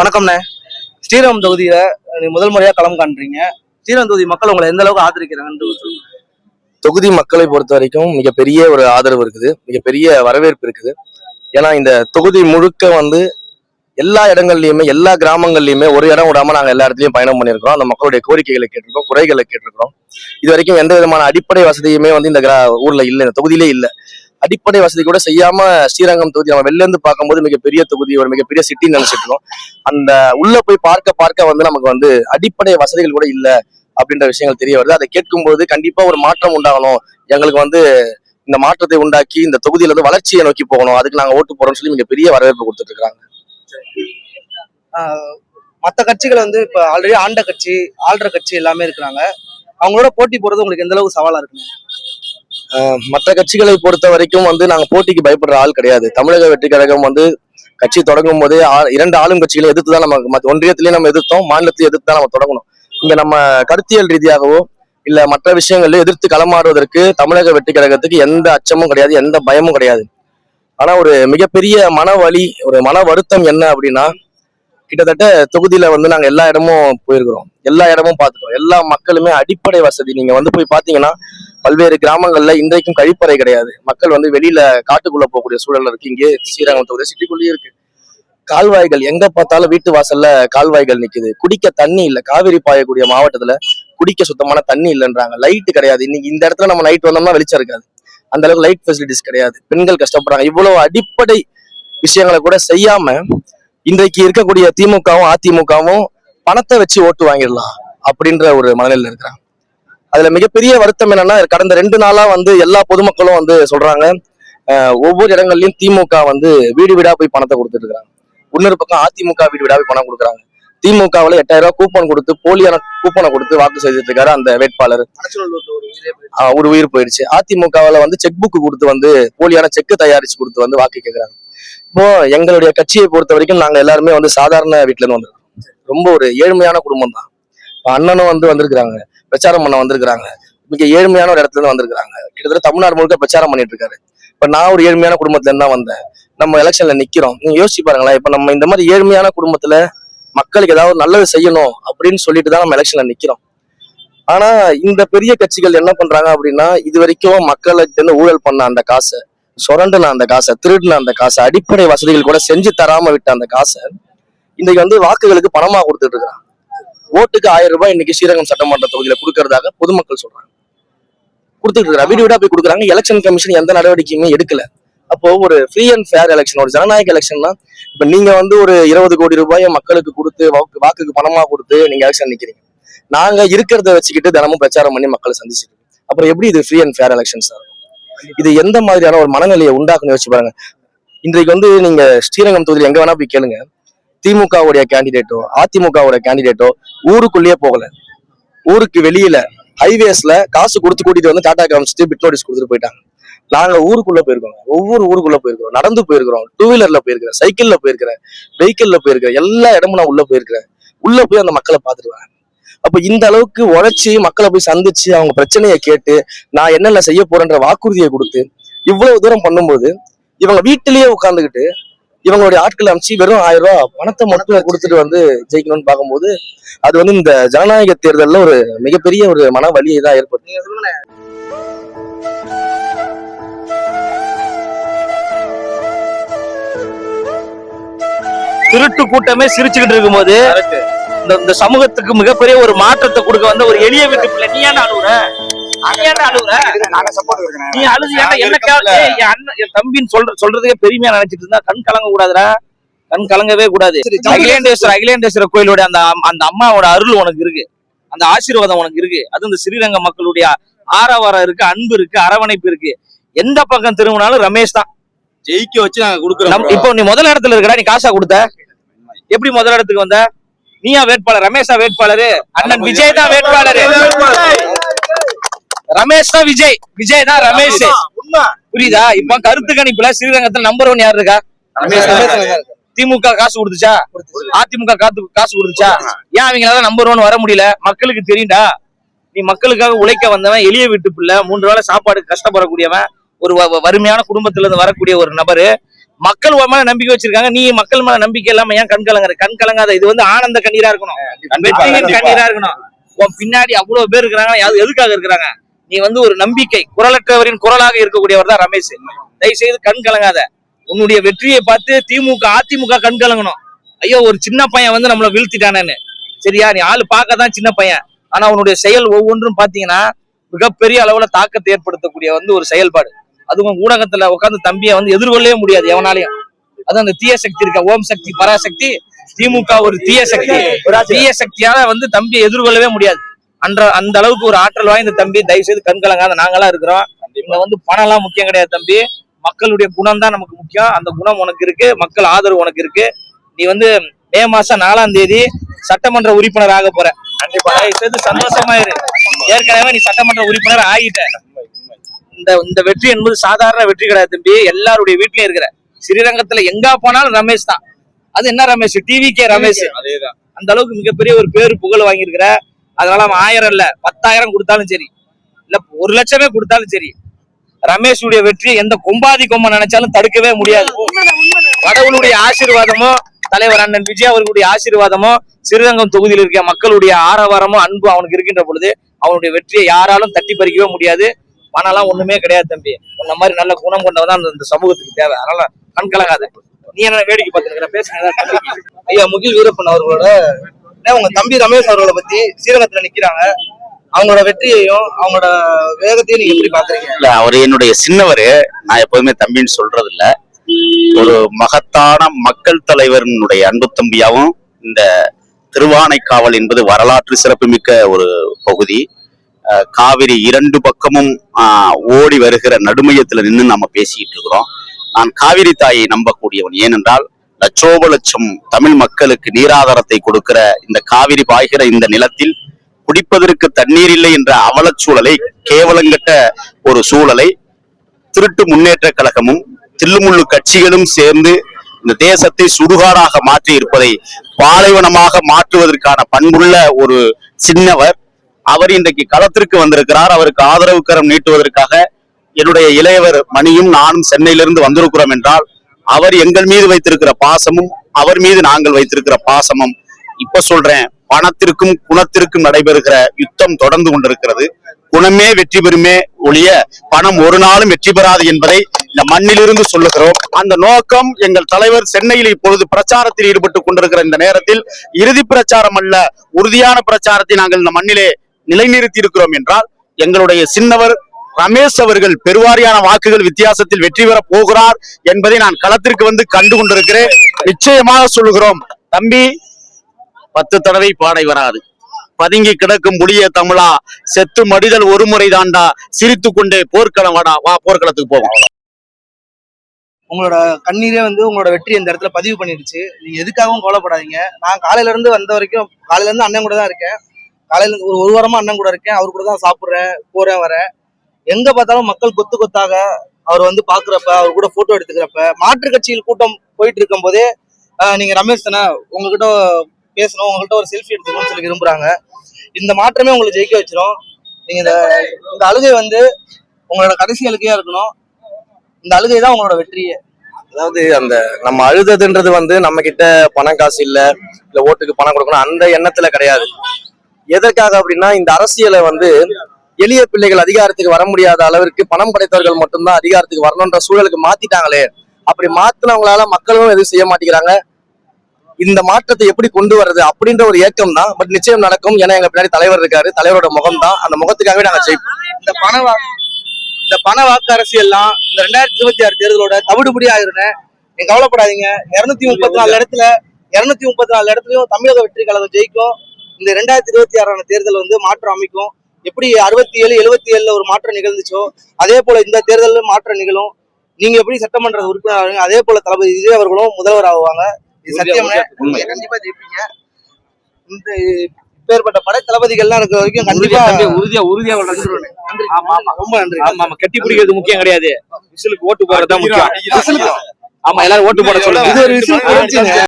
வணக்கம்ண்ணே. ஸ்ரீரங்கம் தொகுதியில முதல் முறையா களம் காண்றீங்க. ஸ்ரீரங்கம் தொகுதி மக்கள் உங்களை எந்த அளவுக்கு ஆதரிக்கிறாங்கன்னு தொகுதி மக்களை பொறுத்த வரைக்கும் மிகப்பெரிய ஒரு ஆதரவு இருக்குது, மிகப்பெரிய வரவேற்பு இருக்குது. ஏன்னா இந்த தொகுதி முழுக்க எல்லா இடங்கள்லயுமே எல்லா கிராமங்கள்லயுமே ஒரு இடம் விடாம நாங்க எல்லா இடத்துலயும் பயணம் பண்ணியிருக்கிறோம். அந்த மக்களுடைய கோரிக்கைகளை கேட்டிருக்கோம், குறைகளை கேட்டிருக்கிறோம். இது வரைக்கும் எந்த விதமான அடிப்படை வசதியுமே இந்த ஊர்ல இல்லை, இந்த தொகுதியிலே இல்லை. அடிப்படை வசதி கூட செய்யாம ஸ்ரீரங்கம் தொகுதி நம்ம வெளில இருந்து பார்க்கும்போது மிகப்பெரிய தொகுதி, ஒரு மிகப்பெரிய சிட்டின்னு நினைச்சிட்டு இருக்கோம். அந்த உள்ள போய் பார்க்க நமக்கு அடிப்படை வசதிகள் கூட இல்லை அப்படின்ற விஷயங்கள் தெரிய வருது. அதை கேட்கும்போது கண்டிப்பா ஒரு மாற்றம் உண்டாகணும், எங்களுக்கு இந்த மாற்றத்தை உண்டாக்கி இந்த தொகுதியில வளர்ச்சியை நோக்கி போகணும், அதுக்கு நாங்க ஓட்டு போறோம்னு சொல்லி மிகப்பெரிய வரவேற்பு கொடுத்துட்டு இருக்காங்க. மற்ற கட்சிகள் இப்ப ஆல்ரெடி ஆள்ற கட்சி எல்லாமே இருக்கிறாங்க. அவங்களோட போட்டி போறது உங்களுக்கு எந்த அளவுக்கு சவாலா இருக்குங்க? மற்ற கட்சிகளை பொறுத்த வரைக்கும் நாங்க போட்டிக்கு பயப்படுற ஆள் கிடையாது. தமிழக வெற்றி கழகம் கட்சி தொடங்கும் போதே 2 ஆளும் கட்சிகளை எதிர்த்து தான் நம்ம ஒன்றியத்திலேயே நம்ம எதிர்த்தோம், மாநிலத்திலேயே எதிர்த்து தான் நம்ம தொடங்கணும். இங்க நம்ம கருத்தியல் ரீதியாகவோ இல்ல மற்ற விஷயங்கள்ல எதிர்த்து களமாடுவதற்கு தமிழக வெற்றி கழகத்துக்கு எந்த அச்சமும் கிடையாது, எந்த பயமும் கிடையாது. ஆனா ஒரு மிகப்பெரிய மன வலி, ஒரு மன வருத்தம் என்ன அப்படின்னா, கிட்டத்தட்ட தொகுதியில நாங்க எல்லா இடமும் போயிருக்கிறோம், எல்லா இடமும் பார்த்துட்டோம். எல்லா மக்களுமே அடிப்படை வசதி நீங்க போய் பாத்தீங்கன்னா பல்வேறு கிராமங்கள்ல இன்றைக்கும் கழிப்பறை கிடையாது. மக்கள் வெளியில காட்டுக்குள்ள போகக்கூடிய சூழல் இருக்கு. இங்கே ஸ்ரீரங்கம் தொகுதி சிட்டிக்குள்ளேயே இருக்கு. கால்வாய்கள் எங்க பார்த்தாலும் வீட்டு வாசல்ல கால்வாய்கள் நிக்குது. குடிக்க தண்ணி இல்லை. காவிரி பாயக்கூடிய மாவட்டத்துல குடிக்க சுத்தமான தண்ணி இல்லைன்றாங்க. லைட்டு கிடையாது. இன்னைக்கு இந்த இடத்துல நம்ம நைட் வந்தோம்னா வெளிச்சம் இருக்காது, அந்த அளவுக்கு லைட் ஃபெசிலிட்டிஸ் கிடையாது. பெண்கள் கஷ்டப்படுறாங்க. இவ்வளவு அடிப்படை விஷயங்களை கூட செய்யாம இன்றைக்கு இருக்கக்கூடிய திமுகவும் அதிமுகவும் பணத்தை வச்சு ஓட்டு வாங்கிடலாம் அப்படின்ற ஒரு மனநிலையில் இருக்கிறாங்க. அதுல மிகப்பெரிய வருத்தம் என்னன்னா, கடந்த 2 நாளா எல்லா பொதுமக்களும் சொல்றாங்க, ஒவ்வொரு இடங்கள்லயும் திமுக வீடு வீடா போய் பணத்தை கொடுத்துட்டு இருக்காங்க. இன்னொரு பக்கம் அதிமுக வீடு வீடா போய் பணம் கொடுக்குறாங்க. திமுகவுல 8000 ரூபாய் கூப்பன் கொடுத்து, போலியான கூப்பனை கொடுத்து வாக்கு செய்துட்டு இருக்காரு அந்த வேட்பாளர். ஒரு உயிர் போயிடுச்சு. அதிமுகவுல செக் புக் கொடுத்து போலியான செக் தயாரிச்சு கொடுத்து வாக்கு கேட்கிறாங்க. இப்போ எங்களுடைய கட்சியை பொறுத்த வரைக்கும் நாங்க எல்லாருமே சாதாரண வீட்டுல இருந்து வந்திருக்கோம். ரொம்ப ஒரு ஏழ்மையான குடும்பம் தான். அண்ணனும் வந்திருக்கிறாங்க, பிரச்சாரம் பண்ண வந்திருக்கிறாங்க. மிக ஏழ்மையான ஒரு இடத்துல இருந்து வந்திருக்கிறாங்க. கிட்டத்தட்ட தமிழ்நாடு முழுக்க பிரச்சாரம் பண்ணிட்டு இருக்காரு. இப்ப நான் ஒரு ஏழ்மையான குடும்பத்துல இருந்து தான் வந்தேன். நம்ம எலெக்ஷன்ல நிக்கிறோம். நீங்க யோசிச்சு பாருங்களேன், இப்ப நம்ம இந்த மாதிரி ஏழ்மையான குடும்பத்துல மக்களுக்கு ஏதாவது நல்லது செய்யணும் அப்படின்னு சொல்லிட்டு தான் நம்ம எலெக்ஷன்ல நிக்கிறோம். ஆனா இந்த பெரிய கட்சிகள் என்ன பண்றாங்க அப்படின்னா, இது வரைக்கும் மக்களுக்கு ஊழல் பண்ண அந்த காசை, சுரண்டுன அந்த காசை, திருடின அந்த காசை, அடிப்படை வசதிகள் கூட செஞ்சு தராம விட்ட அந்த காசை இன்னைக்கு வாக்குகளுக்கு பணமா கொடுத்துட்டு இருக்கிறாங்க. ஓட்டுக்கு 1000 ரூபாய் இன்னைக்கு ஸ்ரீரங்கம் சட்டமன்ற தொகுதியில கொடுக்கறதாக பொதுமக்கள் சொல்றாங்க. கொடுத்துட்டு இருக்கிறாங்க, வீடு வீடா போய் கொடுக்குறாங்க. எலெக்ஷன் கமிஷன் எந்த நடவடிக்கையுமே எடுக்கல. அப்போ ஒரு ஃப்ரீ அண்ட் ஃபேர் எலெக்ஷன், ஒரு ஜனநாயக எலெக்ஷன்னா, இப்ப நீங்க ஒரு 20 கோடி ரூபாயை மக்களுக்கு கொடுத்து வாக்குக்கு பணமா கொடுத்து நீங்க எலெக்ஷன் நிக்கிறீங்க. நாங்க இருக்கிறத வச்சுக்கிட்டு தினமும் பிரச்சாரம் பண்ணி மக்களை சந்திச்சுட்டு, அப்புறம் எப்படி இது ஃப்ரீ அண்ட் ஃபேர் எலெக்ஷன்ஸ் ஆகும்? இது எந்த மாதிரியான ஒரு மனநிலையை உண்டாக்குன்னு யோசிச்சு பாருங்க. இன்றைக்கு நீங்க ஸ்ரீரங்கம் தொகுதியில் எங்க வேணா போய் கேளுங்க, திமுகவுடைய கேண்டிடேட்டோ அதிமுகவுடைய கேண்டிடேட்டோ ஊருக்குள்ளேயே போகல. ஊருக்கு வெளியில ஹைவேஸ்ல காசு கொடுத்து கூட்டிட்டு டாடா காமிச்சிட்டு பிட் நோட்டீஸ் கொடுத்துட்டு போயிட்டாங்க. நாங்க ஊருக்குள்ள போயிருக்கோம், ஒவ்வொரு ஊருக்குள்ள போயிருக்கிறோம், நடந்து போயிருக்கிறோம், 2 வீலர்ல போயிருக்கிறேன், சைக்கிள்ல போயிருக்கிறேன், வெஹிக்கிள்ல போயிருக்கிறேன், எல்லா இடமும் நான் உள்ள போயிருக்கிறேன். உள்ள போய் அந்த மக்களை பார்த்துட்டு வரேன். அப்ப இந்த அளவுக்கு உழைச்சி மக்களை போய் சந்திச்சு அவங்க பிரச்சனையை கேட்டு நான் என்னென்ன செய்ய போறேன்ற வாக்குறுதியை கொடுத்து இவ்வளவு தூரம் பண்ணும்போது, இவங்க வீட்டிலேயே உட்கார்ந்துக்கிட்டு இவங்களுடைய ஆட்கள் அமைச்சு வெறும் 1000 ரூபாய் பணத்தை மட்டும் கொடுத்துட்டு ஜெயிக்கணும்னு பார்க்கும்போது அது இந்த ஜனநாயக தேர்தல்ல ஒரு மிகப்பெரிய ஒரு மன வலியை தான் ஏற்படுது. திருட்டு கூட்டமே சிரிச்சுக்கிட்டு இருக்கும்போது இந்த சமூகத்துக்கு மிகப்பெரிய ஒரு மாற்றத்தை கொடுக்க ஒரு எளிய வீட்டு பிள்ளை நீ ஏன் அழுகுற? நீ அழுது என் தம்பின்னு சொல்றதுக்கே பெருமையா நினைச்சிட்டு இருந்தா கண் கலங்க கூடாதுடா, கண் கலங்கவே கூடாது. அகிலேண்டேஸ்வரர் கோயிலோட அந்த அம்மாவோட அருள் உனக்கு இருக்கு, அந்த ஆசீர்வாதம் உனக்கு இருக்கு. அது இந்த ஸ்ரீரங்க மக்களுடைய ஆரவாரம் இருக்கு, அன்பு இருக்கு, அரவணைப்பு இருக்கு. எந்த பக்கம் திரும்பினாலும் ரமேஷ் தான் ஜெயிக்க வச்சு நாங்க கொடுக்குறோம். இப்போ நீ முதல் இடத்துல இருக்கடா, நீ காசா கொடுத்த? எப்படி முதல் இடத்துக்கு வந்த? நீயா வேட்பாளர்? ரமேஷா வேட்பாளரு? அண்ணன் விஜய் தான் வேட்பாளரு. ரமேஷ் தான் விஜய், விஜய் தான் ரமேஷ். புரியுதா? இப்ப கருத்து கணிப்புல ஸ்ரீரங்கத்துல நம்பர் 1 யாரு இருக்கா? திமுக காசு கொடுத்துச்சா? அதிமுக காசு கொடுத்துச்சா? ஏன் அவங்களால நம்பர் 1 வர முடியல? மக்களுக்கு தெரியும்டா. நீ மக்களுக்காக உழைக்க வந்தவன், எளிய வீட்டு பிள்ளை, 3 வேளை சாப்பாடு கஷ்டப்படக்கூடியவன், ஒரு வறுமையான குடும்பத்துல இருந்து வரக்கூடிய ஒரு நபரு. மக்கள் உன் மேல நம்பிக்கை வச்சிருக்காங்க, நீ மக்கள் மேல நம்பிக்கை இல்லாம ஏன் கண் கலங்குற? கண் கலங்காத. இது வந்து ஆனந்த கண்ணீரா இருக்கணும், வெற்றியின் கண்ணீரா இருக்கணும். உன் பின்னாடி அவ்வளவு பேர் இருக்கிறாங்க, எதுக்காக இருக்கிறாங்க? நீ வந்து ஒரு நம்பிக்கை, குரலற்றவரின் குரலாக இருக்கக்கூடியவர் தான் ரமேஷ். தயவு செய்து கண் கலங்காத. உன்னுடைய வெற்றியை பார்த்து திமுக அதிமுக கண் கலங்கணும். ஐயோ, ஒரு சின்ன பையன் வந்து நம்மள வீழ்த்திட்டானேன்னு. சரியா? நீ ஆளு பார்க்கதான் சின்ன பையன், ஆனா உன்னுடைய செயல் ஒவ்வொன்றும் பாத்தீங்கன்னா மிகப்பெரிய அளவுல தாக்கத்தை ஏற்படுத்தக்கூடிய வந்து ஒரு செயல்பாடு. அதுவும் ஊடகத்துல உட்காந்து தம்பியை வந்து எதிர்கொள்ளவே முடியாது எவனாலையும். அது அந்த தீய சக்தி இருக்க, ஓம் சக்தி பராசக்தி, திமுக ஒரு தீய சக்தி. தீய சக்தியால வந்து தம்பியை எதிர்கொள்ளவே முடியாது. அந்த அளவுக்கு ஒரு ஆற்றல் வாய்ந்த தம்பி. தயவு செய்து கண் கலங்காத. நாங்களா இருக்கிறோம். இங்க வந்து பணம் எல்லாம் முக்கியம் கிடையாது தம்பி, மக்களுடைய குணம் தான் நமக்கு முக்கியம். அந்த குணம் உனக்கு இருக்கு, மக்கள் ஆதரவு உனக்கு இருக்கு. நீ வந்து மே மாசம் 4ஆம் தேதி சட்டமன்ற உறுப்பினர் ஆக போற. தயவு செய்து சந்தோஷமா இரு. ஏற்கனவே நீ சட்டமன்ற உறுப்பினர் ஆகிட்ட. இந்த வெற்றி என்பது சாதாரண வெற்றி கிடையாது தம்பி. எல்லாருடைய வீட்லயும் இருக்கிற ஸ்ரீரங்கத்துல எங்க போனாலும் ரமேஷ் தான். அது என்ன ரமேஷ்? டிவிகே ரமேஷ். அதேதான். அந்த அளவுக்கு மிகப்பெரிய ஒரு பேரு புகழ் வாங்கியிருக்கிற. அதனால அவன் 1000 இல்ல 10,000 கொடுத்தாலும் சரி, இல்ல 1 லட்சமே கொடுத்தாலும் சரி, ரமேஷுடைய வெற்றி எந்த கொம்பாதி கொம்ப நினைச்சாலும் தடுக்கவே முடியாது. கடவுளுடைய ஆசீர்வாதமும், தலைவர் அண்ணன் விஜய் அவர்களுடைய ஆசீர்வாதமும், ஸ்ரீரங்கம் தொகுதியில் இருக்க மக்களுடைய ஆரவாரமும் அன்பும் அவனுக்கு இருக்கின்ற பொழுது அவனுடைய வெற்றியை யாராலும் தட்டி பறிக்கவே முடியாது. பணம்லாம் ஒண்ணுமே கிடையாது தம்பி. இந்த மாதிரி நல்ல குணம் கொண்டவதான் இந்த சமூகத்துக்கு தேவை. அதனால கண் கலங்காத. நீ என்ன வேடிக்கை பார்த்துருக்கிற? பேசுங்க. ஐயா முகில் வீரப்பன் அவர்களோட உங்க தம்பி ரமேஷ் அவர்களை பத்தி ஸ்ரீரங்கத்துல நிக்கிறாங்க, அவங்களோட வெற்றியையும் அவங்களோட வேகத்தையும் நீங்க எப்படி பாக்குறீங்க? இல்ல, அவரு என்னுடைய சின்னவரு. நான் எப்போதுமே தம்பின்னு சொல்றது இல்ல. ஒரு மகத்தான மக்கள் தலைவரினுடைய அன்பு தம்பியாவும். இந்த திருவானைக்காவல் என்பது வரலாற்று சிறப்புமிக்க ஒரு பகுதி. காவிரி 2 பக்கமும் ஓடி வருகிற நடுமையத்துல நின்று நாம பேசிட்டு இருக்கிறோம். நான் காவிரி தாயை நம்பக்கூடியவன். ஏனென்றால் லட்சோப லட்சம் தமிழ் மக்களுக்கு நீராதாரத்தை கொடுக்கிற இந்த காவிரி பாய்கிற இந்த நிலத்தில் குடிப்பதற்கு தண்ணீர் இல்லை என்ற அவலச்சூழலை, கேவலங்கட்ட ஒரு சூழலை திருட்டு முன்னேற்ற கழகமும் தில்லுமுள்ளு கட்சிகளும் சேர்ந்து இந்த தேசத்தை சுடுகாடாக மாற்றி இருப்பதை பாலைவனமாக மாற்றுவதற்கான பண்புள்ள ஒரு சின்னவர். அவர் இன்றைக்கு களத்திற்கு வந்திருக்கிறார். அவருக்கு ஆதரவு கரம் நீட்டுவதற்காக என்னுடைய இளையவர் மணியும் நானும் சென்னையிலிருந்து வந்திருக்கிறோம் என்றால், அவர் எங்கள் மீது வைத்திருக்கிற பாசமும், அவர் மீது நாங்கள் வைத்திருக்கிற பாசமும், இப்ப சொல்றேன், பணத்திற்கும் குணத்திற்கும் நடைபெறுகிற யுத்தம் தொடர்ந்து கொண்டிருக்கிறது. குணமே வெற்றி பெறுமே ஒழிய பணம் ஒரு நாளும் வெற்றி பெறாது என்பதை இந்த மண்ணிலிருந்து சொல்லுகிறோம். அந்த நோக்கம் எங்கள் தலைவர் சென்னையில் இப்பொழுது பிரச்சாரத்தில் ஈடுபட்டுக் கொண்டிருக்கிற இந்த நேரத்தில் இறுதி பிரச்சாரம் அல்ல, உறுதியான பிரச்சாரத்தை நாங்கள் இந்த மண்ணிலே நிலைநிறுத்தி இருக்கிறோம் என்றால், எங்களுடைய சின்னவர் ரமேஷ் அவர்கள் பெருவாரியான வாக்குகள் வித்தியாசத்தில் வெற்றி பெற போகிறார் என்பதை நான் களத்திற்கு வந்து கண்டு கொண்டிருக்கிறேன். நிச்சயமாக சொல்லுகிறோம் தம்பி, 10 தடவை பாடை வராது. பதுங்கி கிடக்கும் புளிய தமிழா, செத்து மடிதல் ஒரு முறை தாண்டா, சிரித்து கொண்டே போர்க்களம் வாடா, வா போர்க்களத்துக்கு போவோம். உங்களோட கண்ணீரே வந்து உங்களோட வெற்றி இந்த இடத்துல பதிவு பண்ணிடுச்சு. நீங்க எதுக்காகவும் கவலைப்படாதீங்க. நான் காலையில இருந்து வந்த வரைக்கும், காலையில இருந்து அண்ணன் கூட தான் இருக்கேன். காலையில இருந்து ஒரு வாரமா அண்ணன் கூட இருக்கேன். அவர் கூட தான் சாப்பிடுறேன், போறேன், வரேன். எங்க பார்த்தாலும் மக்கள் கொத்து கொத்தாக அவர் வந்து பாக்குறப்ப, அவர் கூட போட்டோ எடுத்துக்கிறப்ப, மாற்று கட்சியில் கூட்டம் போயிட்டு இருக்கும் போதே நீங்க ரமேஷ் தானே, உங்ககிட்ட பேசணும், உங்கள்கிட்ட ஒரு செல்ஃபி எடுத்துக்கணும்னு சொல்லி விரும்புறாங்க. இந்த மாற்றமே உங்களை ஜெயிக்க வச்சிரும். நீங்க இந்த அழுகை வந்து உங்களோட கடைசி அழுகையா இருக்கணும். இந்த அழுகை தான் உங்களோட வெற்றியே. அதாவது அந்த நம்ம அழுததுன்றது வந்து நம்ம கிட்ட பணம் காசு இல்ல ஓட்டுக்கு பணம் கொடுக்கணும் அந்த எண்ணத்துல கிடையாது. எதற்காக அப்படின்னா, இந்த அரசியலை வந்து எளிய பிள்ளைகள் அதிகாரத்துக்கு வர முடியாத அளவிற்கு பணம் படைத்தவர்கள் மட்டும்தான் அதிகாரத்துக்கு வரணும்ன்ற சூழலுக்கு மாத்திட்டாங்களே. அப்படி மாத்தினவங்களால மக்களும் எதுவும் செய்ய மாட்டேங்கிறாங்க. இந்த மாற்றத்தை எப்படி கொண்டு வர்றது அப்படின்ற ஒரு ஏக்கம் தான். பட் நிச்சயம் நடக்கும். ஏன்னா எங்க பின்னாடி தலைவர் இருக்காரு, தலைவரோட முகம் தான், அந்த முகத்துக்காகவே நாங்க ஜெயிப்போம். இந்த பண வாக்கு அரசியல்லாம் இந்த 2026 தேர்தலோட தவிடுபடி ஆயிருந்தேன். நீங்க கவலைப்படாதீங்க. 234 இடத்துலயும் தமிழக வெற்றி கழகம் ஜெயிக்கும். இந்த 2026 தேர்தல் வந்து மாற்றம் அமைக்கும். எப்படி 67, 77 ஒரு மாற்றம் நிகழ்ந்துச்சோ அதே போல இந்த தேர்தலில் மாற்றம் நிகழும். நீங்க எப்படி சட்டமன்ற உறுப்பினர் அதே போல தளபதி விஜய் அவர்களும் முதல்வர் ஆகுவாங்க. இது சத்தியம். கண்டிப்பா ஜெயிப்பீங்க. இந்த பேர்பட்ட படை தளபதிகள்லாம் இருக்கிற வரைக்கும் கண்டிப்பா உறுதியா ரொம்ப நன்றி. ஆமா, கட்டி பிடிக்கிறது முக்கியம் கிடையாது, விசிலுக்கு ஓட்டு போடுறதுதான் முக்கியம். ஆமா, எல்லாரும் ஓட்டு போட சொல்லுங்க.